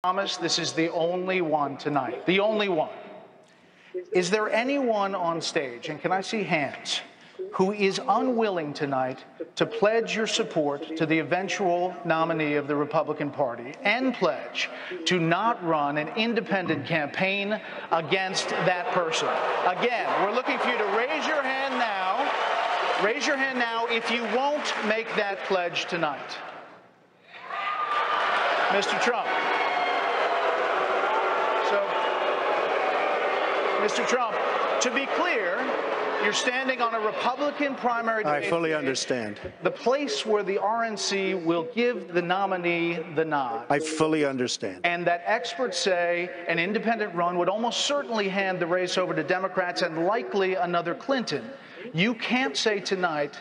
Promise this is the only one tonight, the only one. Is there anyone on stage, and can I see hands, who is unwilling tonight to pledge your support to the eventual nominee of the Republican Party and pledge to not run an independent campaign against that person? Again, we're looking for you to raise your hand now. Raise your hand now if you won't make that pledge tonight. Mr. Trump. So, Mr. Trump, to be clear, you're standing on a Republican primary debate. I fully understand. The place where the RNC will give the nominee the nod. I fully understand. And that experts say an independent run would almost certainly hand the race over to Democrats and likely another Clinton. You can't say tonight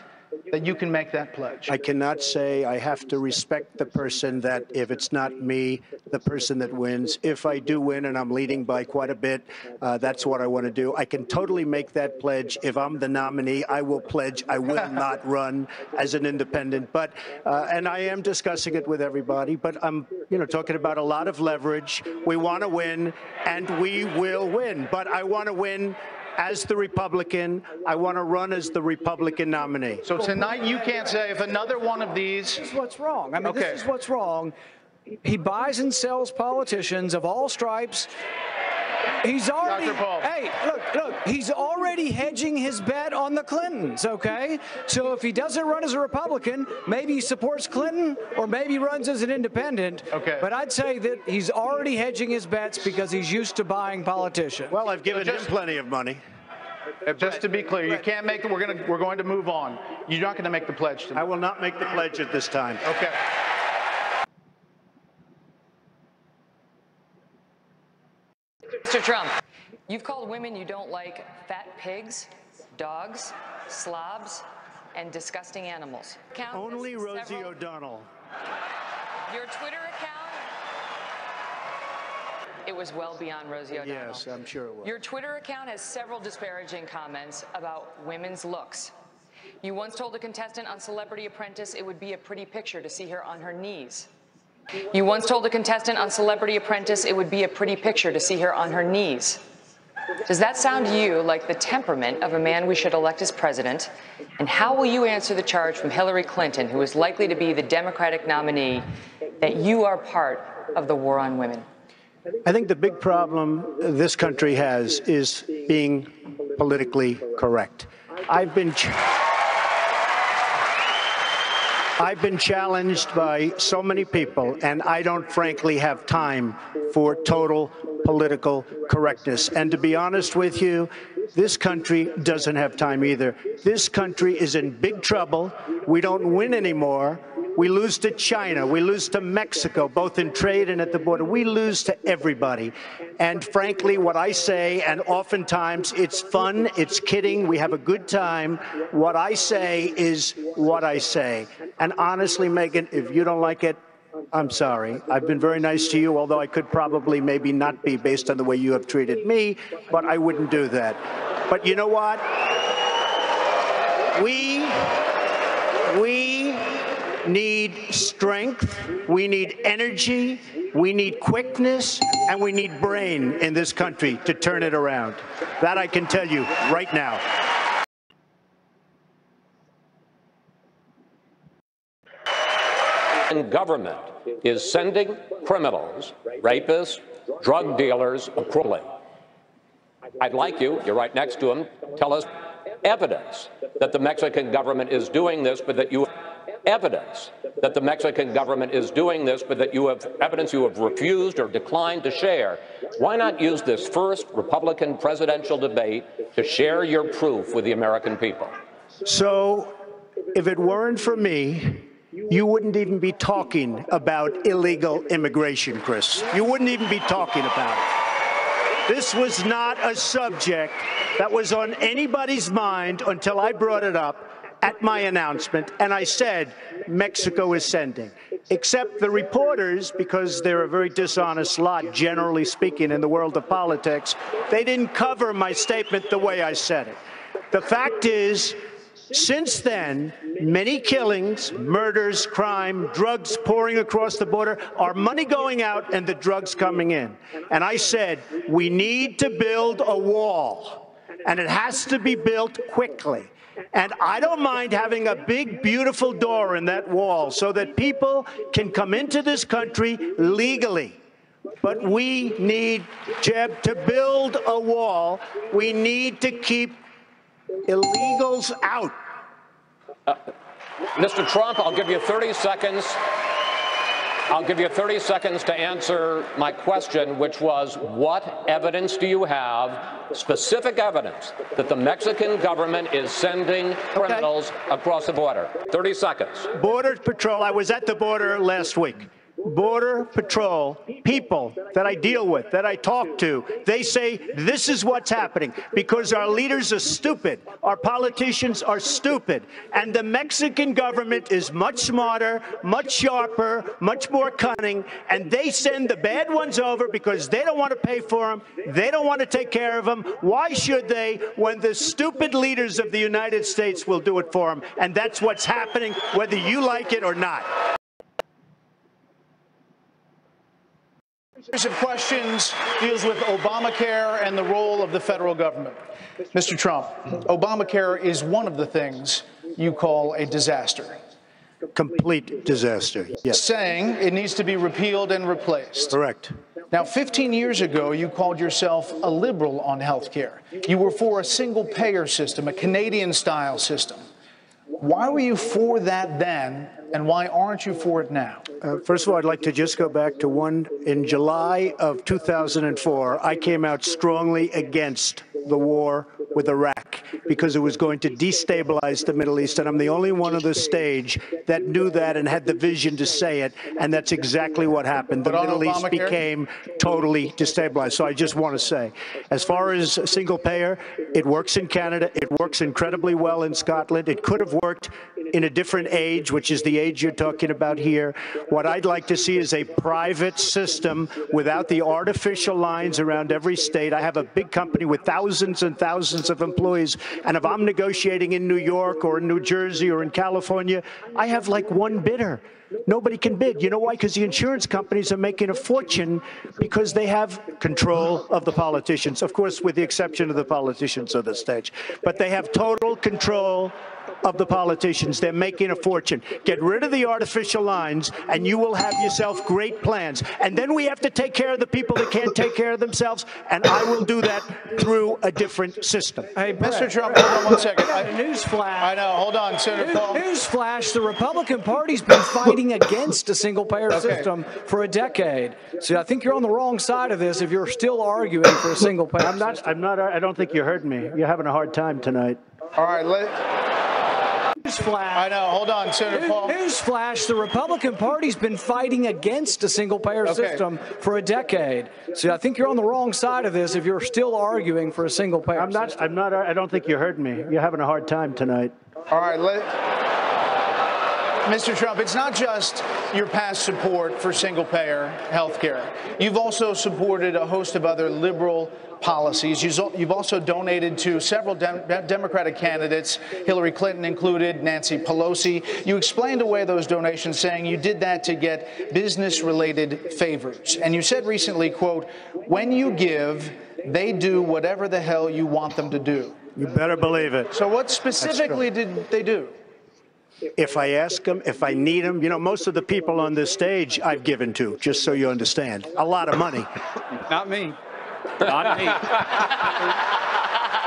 that you can make that pledge. I cannot say. I have to respect the person that, if it's not me, the person that wins. If I do win and I'm leading by quite a bit, that's what I want to do. I can totally make that pledge. If I'm the nominee, I will pledge I will not run as an independent. But and I am discussing it with everybody. But I'm, talking about a lot of leverage. We want to win, and we will win. But I want to win as the Republican. I want to run as the Republican nominee. So tonight you can't say if another one of these... This is what's wrong. I mean, This is what's wrong. He buys and sells politicians of all stripes. He's already... Dr. Paul. Hey, look, he's already hedging his bet on the Clintons, okay? So if he doesn't run as a Republican, maybe he supports Clinton or maybe runs as an independent. Okay. But I'd say that he's already hedging his bets because he's used to buying politicians. Well, I've given him plenty of money. Just to be clear, you can't make it. We're going to move on. You're not going to make the pledge tonight. I will not make the pledge at this time. Okay. Mr. Trump, you've called women you don't like fat pigs, dogs, slobs, and disgusting animals. Only Rosie O'Donnell. Your Twitter account, it was well beyond Rosie O'Donnell. Yes, I'm sure it was. Your Twitter account has several disparaging comments about women's looks. You once told a contestant on Celebrity Apprentice it would be a pretty picture to see her on her knees. You once told a contestant on Celebrity Apprentice it would be a pretty picture to see her on her knees. Does that sound to you like the temperament of a man we should elect as president? And how will you answer the charge from Hillary Clinton, who is likely to be the Democratic nominee, that you are part of the war on women? I think the big problem this country has is being politically correct. I've been challenged by so many people, and I don't frankly have time for total political correctness. And to be honest with you, this country doesn't have time either. This country is in big trouble. We don't win anymore. We lose to China. We lose to Mexico, both in trade and at the border. We lose to everybody. And frankly, what I say, and oftentimes it's fun, it's kidding, we have a good time. What I say is what I say. And honestly, Megyn, if you don't like it, I'm sorry. I've been very nice to you, although I could probably maybe not be based on the way you have treated me, but I wouldn't do that. But you know what? We need strength, we need energy, we need quickness, and we need brain in this country to turn it around. That I can tell you right now. And government is sending criminals, rapists, drug dealers, accrually. I'd like you're right next to him, tell us evidence that the Mexican government is doing this, but that you evidence that the Mexican government is doing this, but that you have evidence you have refused or declined to share. Why not use this first Republican presidential debate to share your proof with the American people? So, if it weren't for me, you wouldn't even be talking about illegal immigration, Chris. You wouldn't even be talking about it. This was not a subject that was on anybody's mind until I brought it up at my announcement, and I said Mexico is sending. Except the reporters, because they're a very dishonest lot, generally speaking, in the world of politics, they didn't cover my statement the way I said it. The fact is, since then, many killings, murders, crime, drugs pouring across the border, our money going out and the drugs coming in. And I said, we need to build a wall, and it has to be built quickly. And I don't mind having a big, beautiful door in that wall so that people can come into this country legally. But we need, Jeb, to build a wall. We need to keep illegals out. Mr. Trump, I'll give you 30 seconds. I'll give you 30 seconds to answer my question, which was, what evidence do you have, specific evidence, that the Mexican government is sending criminals across the border? 30 seconds. Border Patrol, I was at the border last week. Border Patrol, people that I deal with, that I talk to, they say this is what's happening because our leaders are stupid, our politicians are stupid, and the Mexican government is much smarter, much sharper, much more cunning, and they send the bad ones over because they don't want to pay for them, they don't want to take care of them. Why should they when the stupid leaders of the United States will do it for them? And that's what's happening, whether you like it or not. Series of questions deals with Obamacare and the role of the federal government. Mr. Trump, Obamacare is one of the things you call a disaster. Complete disaster, yes. Saying it needs to be repealed and replaced. Correct. Now, 15 years ago, you called yourself a liberal on health care. You were for a single-payer system, a Canadian-style system. Why were you for that then, and why aren't you for it now? First of all, I'd like to just go back to in July of 2004, I came out strongly against the war with Iraq because it was going to destabilize the Middle East. And I'm the only one on the stage that knew that and had the vision to say it. And that's exactly what happened. The Middle East became totally destabilized. So I just want to say, as far as single payer, it works in Canada. It works incredibly well in Scotland. It could have worked in a different age, which is the age you're talking about here. What I'd like to see is a private system without the artificial lines around every state. I have a big company with thousands and thousands of employees, and if I'm negotiating in New York or in New Jersey or in California, I have like one bidder. Nobody can bid. You know why? Because the insurance companies are making a fortune because they have control of the politicians, of course, with the exception of the politicians on the stage. But they have total control of the politicians. They're making a fortune. Get rid of the artificial lines, and you will have yourself great plans. And then we have to take care of the people that can't take care of themselves, and I will do that through a different system. Hey, Brett, Mr. Trump, hold on one second. Newsflash. I know. Hold on, Senator Paul. Newsflash, the Republican Party's been fighting against a single-payer system for a decade. So I think you're on the wrong side of this if you're still arguing for a single-payer system. I don't think you heard me. You're having a hard time tonight. All right, Newsflash. I know. Hold on, Senator Paul. Newsflash, the Republican Party's been fighting against a single-payer system for a decade. So I think you're on the wrong side of this if you're still arguing for a single-payer system. I don't think you heard me. You're having a hard time tonight. All right, Mr. Trump, it's not just your past support for single-payer health care. You've also supported a host of other liberal policies. You've also donated to several Democratic candidates, Hillary Clinton included, Nancy Pelosi. You explained away those donations, saying you did that to get business-related favors. And you said recently, quote, when you give, they do whatever the hell you want them to do. You better believe it. So what specifically did they do? If I ask them, if I need them, you know, most of the people on this stage I've given to, just so you understand. A lot of money. Not me. Not me.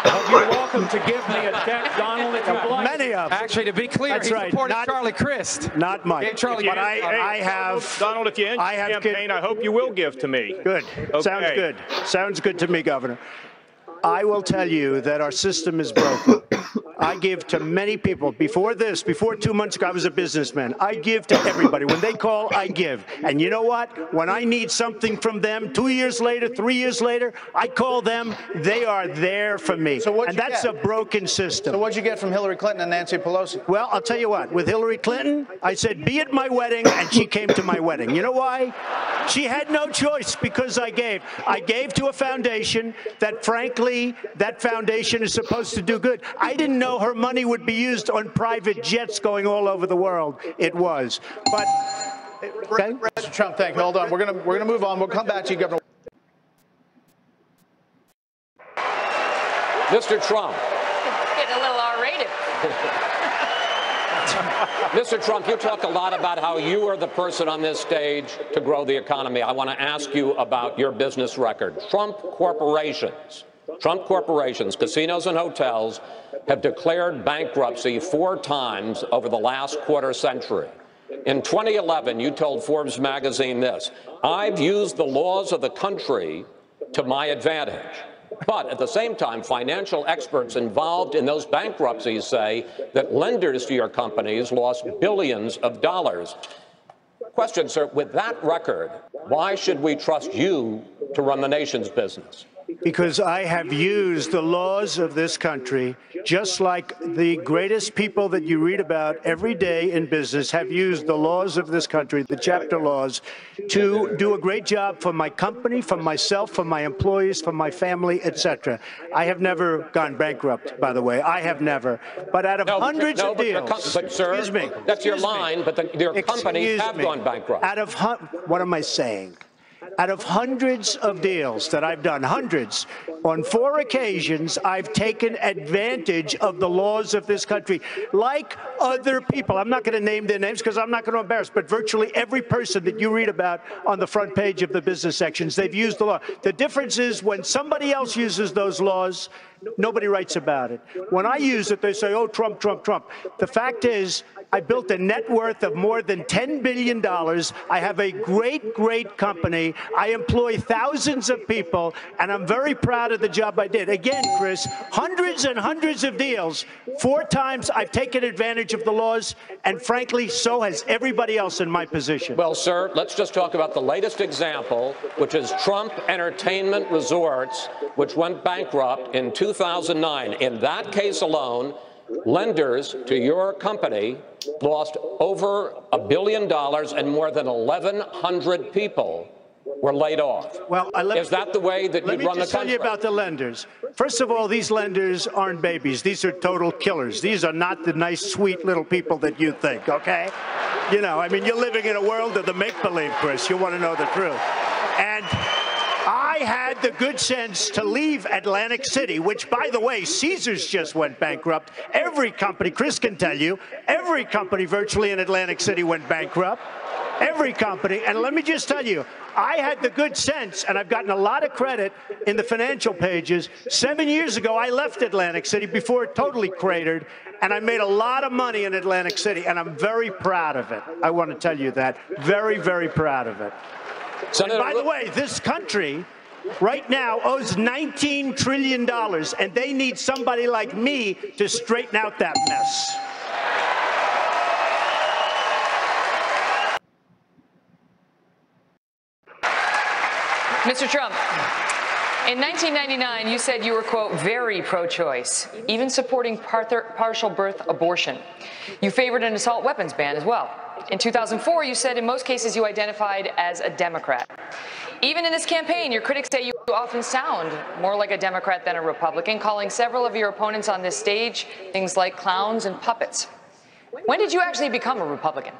But you're welcome to give me a check, Donald, if you like. Many of them. Actually, to be clear, That's he right. supported Not Charlie Crist. Not Mike. Charlie, but I have. Donald, if you end your campaign, I hope you will give to me. Good. Okay. Sounds good. Sounds good to me, Governor. I will tell you that our system is broken. I give to many people. Before 2 months ago, I was a businessman. I give to everybody. When they call, I give. And you know what? When I need something from them, 2 years later, 3 years later, I call them. They are there for me. So and that's a broken system. So what'd you get from Hillary Clinton and Nancy Pelosi? Well, I'll tell you what. With Hillary Clinton, I said, be at my wedding, and she came to my wedding. You know why? She had no choice because I gave. I gave to a foundation that, frankly, that foundation is supposed to do good. I didn't know her money would be used on private jets going all over the world. It was. But, okay? Mr. Trump, thank you. Hold on. We're gonna move on. We'll come back to you, Governor. Mr. Trump. Getting a little R-rated. Mr. Trump, you talk a lot about how you are the person on this stage to grow the economy. I want to ask you about your business record. Trump corporations, casinos and hotels have declared bankruptcy 4 times over the last quarter century. In 2011, you told Forbes magazine this: "I've used the laws of the country to my advantage." But at the same time, financial experts involved in those bankruptcies say that lenders to your companies lost billions of dollars. Question, sir, with that record, why should we trust you to run the nation's business? Because I have used the laws of this country, just like the greatest people that you read about every day in business have used the laws of this country, the chapter laws, to do a great job for my company, for myself, for my employees, for my family, etc. I have never gone bankrupt, by the way. I have never. But out of hundreds of deals, but sir, excuse me, that's your line, but your companies have gone bankrupt. Out of what am I saying? Out of hundreds of deals that I've done, hundreds, on 4 occasions, I've taken advantage of the laws of this country, like other people. I'm not going to name their names because I'm not going to embarrass, but virtually every person that you read about on the front page of the business sections, they've used the law. The difference is when somebody else uses those laws, nobody writes about it. When I use it, they say, oh, Trump, Trump, Trump. The fact is, I built a net worth of more than $10 billion. I have a great, great company. I employ thousands of people, and I'm very proud of the job I did. Again, Chris, hundreds and hundreds of deals. 4 times I've taken advantage of the laws, and frankly, so has everybody else in my position. Well, sir, let's just talk about the latest example, which is Trump Entertainment Resorts, which went bankrupt in 2009. In that case alone, lenders to your company lost over $1 billion and more than 1,100 people were laid off. Well, is that the way that you run the country? Let me just tell you about the lenders. First of all, these lenders aren't babies. These are total killers. These are not the nice, sweet little people that you think, okay? You know, I mean, you're living in a world of the make-believe, Chris. You want to know the truth. And I had the good sense to leave Atlantic City, which, by the way, Caesars just went bankrupt. Every company, Chris can tell you, every company virtually in Atlantic City went bankrupt. Every company. And let me just tell you, I had the good sense, and I've gotten a lot of credit in the financial pages. 7 years ago, I left Atlantic City before it totally cratered, and I made a lot of money in Atlantic City, and I'm very proud of it. I want to tell you that. Very, very proud of it. And by the way, this country right now owes $19 trillion, and they need somebody like me to straighten out that mess. Mr. Trump, in 1999, you said you were, quote, very pro-choice, even supporting partial birth abortion. You favored an assault weapons ban as well. In 2004, you said in most cases you identified as a Democrat. Even in this campaign, your critics say you often sound more like a Democrat than a Republican, calling several of your opponents on this stage things like clowns and puppets. When did you actually become a Republican?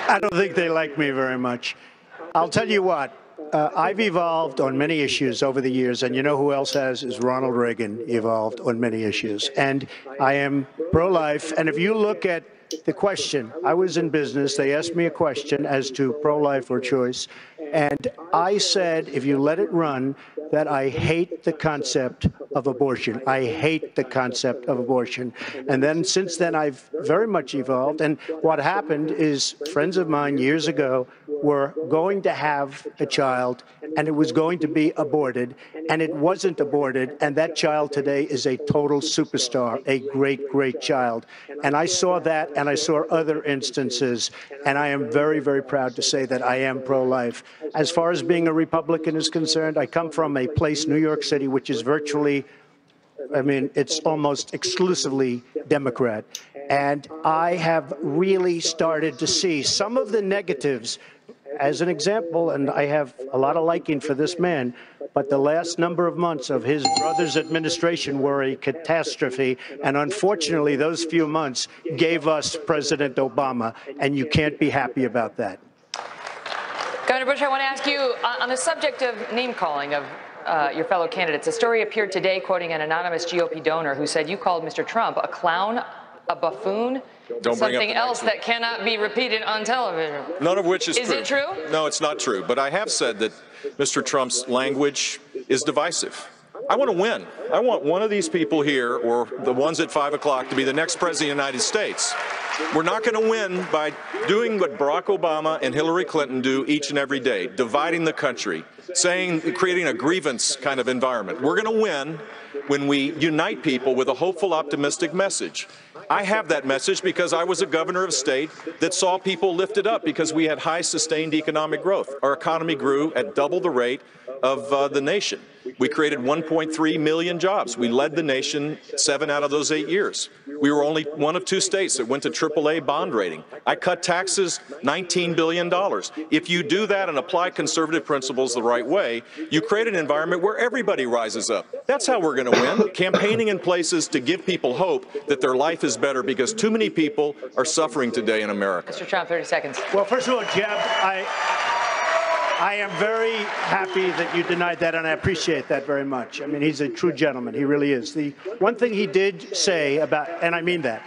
I don't think they like me very much. I'll tell you what, I've evolved on many issues over the years, and you know who else has is Ronald Reagan evolved on many issues. And I am pro-life, and if you look at the question, I was in business, they asked me a question as to pro-life or choice, and I said, if you let it run, that I hate the concept of abortion. I hate the concept of abortion. And then since then, I've very much evolved. And what happened is friends of mine years ago were going to have a child, and it was going to be aborted, and it wasn't aborted. And that child today is a total superstar, a great, great child. And I saw that, and I saw other instances. And I am very, very proud to say that I am pro-life. As far as being a Republican is concerned, I come from a place, New York City, which is virtually I mean, it's almost exclusively Democrat. And I have really started to see some of the negatives. As an example, and I have a lot of liking for this man, but the last number of months of his brother's administration were a catastrophe. And unfortunately, those few months gave us President Obama, and you can't be happy about that. Governor Bush, I want to ask you on the subject of name-calling of your fellow candidates. A story appeared today quoting an anonymous GOP donor who said you called Mr. Trump a clown, a buffoon, something else that cannot be repeated on television. None of which is true. Is it true? No, it's not true. But I have said that Mr. Trump's language is divisive. I want to win. I want one of these people here, or the ones at 5 o'clock, to be the next president of the United States. We're not going to win by doing what Barack Obama and Hillary Clinton do each and every day, dividing the country, creating a grievance kind of environment. We're going to win when we unite people with a hopeful, optimistic message. I have that message because I was a governor of a state that saw people lifted up because we had high sustained economic growth. Our economy grew at double the rate of the nation. We created 1.3 million jobs. We led the nation 7 out of those 8 years. We were only one of 2 states that went to AAA bond rating. I cut taxes $19 billion. If you do that and apply conservative principles the right way, you create an environment where everybody rises up. That's how we're going to win. Campaigning in places to give people hope that their life is better, because too many people are suffering today in America. Mr. Trump, 30 seconds. Well, first of all, Jeb, I am very happy that you denied that, and I appreciate that very much. I mean, he's a true gentleman. He really is. The one thing he did say about, and I mean that,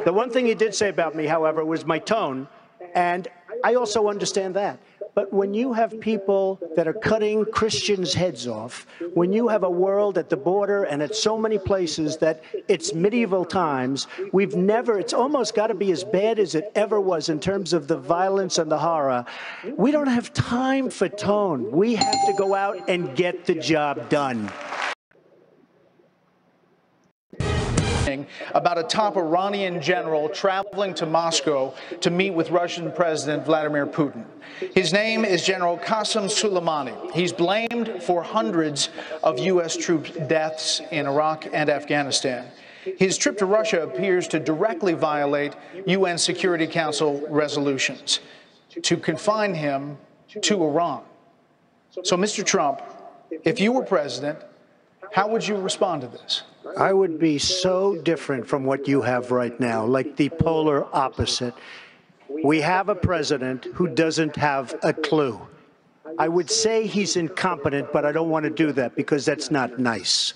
the one thing he did say about me, however, was my tone, and I also understand that. But when you have people that are cutting Christians' heads off, when you have a world at the border and at so many places that it's medieval times, it's almost got to be as bad as it ever was in terms of the violence and the horror. We don't have time for tone. We have to go out and get the job done. About a top Iranian general traveling to Moscow to meet with Russian President Vladimir Putin. His name is General Qasem Soleimani. He's blamed for hundreds of U.S. troops' deaths in Iraq and Afghanistan. His trip to Russia appears to directly violate UN Security Council resolutions to confine him to Iran. So, Mr. Trump, if you were president, how would you respond to this? I would be so different from what you have right now, like the polar opposite. We have a president who doesn't have a clue. I would say he's incompetent, but I don't want to do that because that's not nice.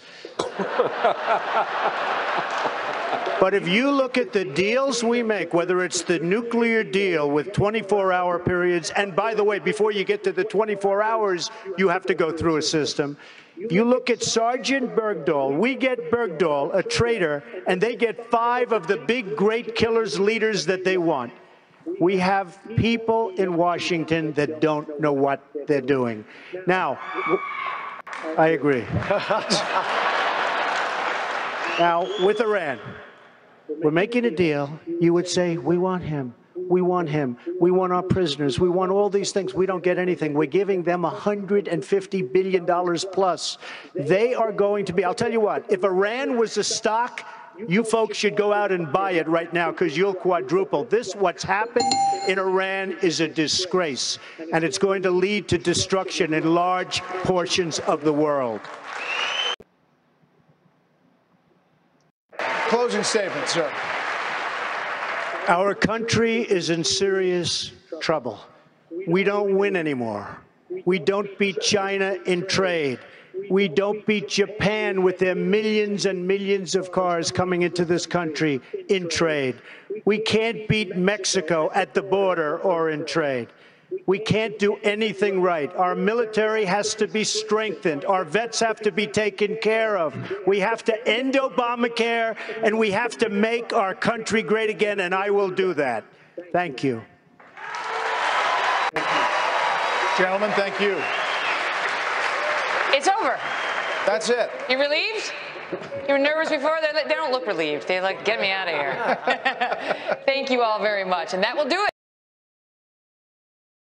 But if you look at the deals we make, whether it's the nuclear deal with 24-hour periods, and by the way, before you get to the 24 hours, you have to go through a system. You look at Sergeant Bergdahl. We get Bergdahl, a traitor, and they get 5 of the big, great killers, leaders that they want. We have people in Washington that don't know what they're doing. Now, I agree. Now, with Iran, we're making a deal. You would say, we want him. We want him. We want our prisoners. We want all these things. We don't get anything. We're giving them $150 billion plus. They are going to be, I'll tell you what, if Iran was a stock, you folks should go out and buy it right now because you'll quadruple. What's happened in Iran is a disgrace, and it's going to lead to destruction in large portions of the world. Closing statement, sir. Our country is in serious trouble. We don't win anymore. We don't beat China in trade. We don't beat Japan with their millions and millions of cars coming into this country in trade. We can't beat Mexico at the border or in trade. We can't do anything right. Our military has to be strengthened. Our vets have to be taken care of. We have to end Obamacare, and we have to make our country great again, and I will do that. Thank you. Gentlemen, thank you. It's over. That's it. You relieved? You were nervous before? They don't look relieved. They're like, get me out of here. Thank you all very much. And that will do it.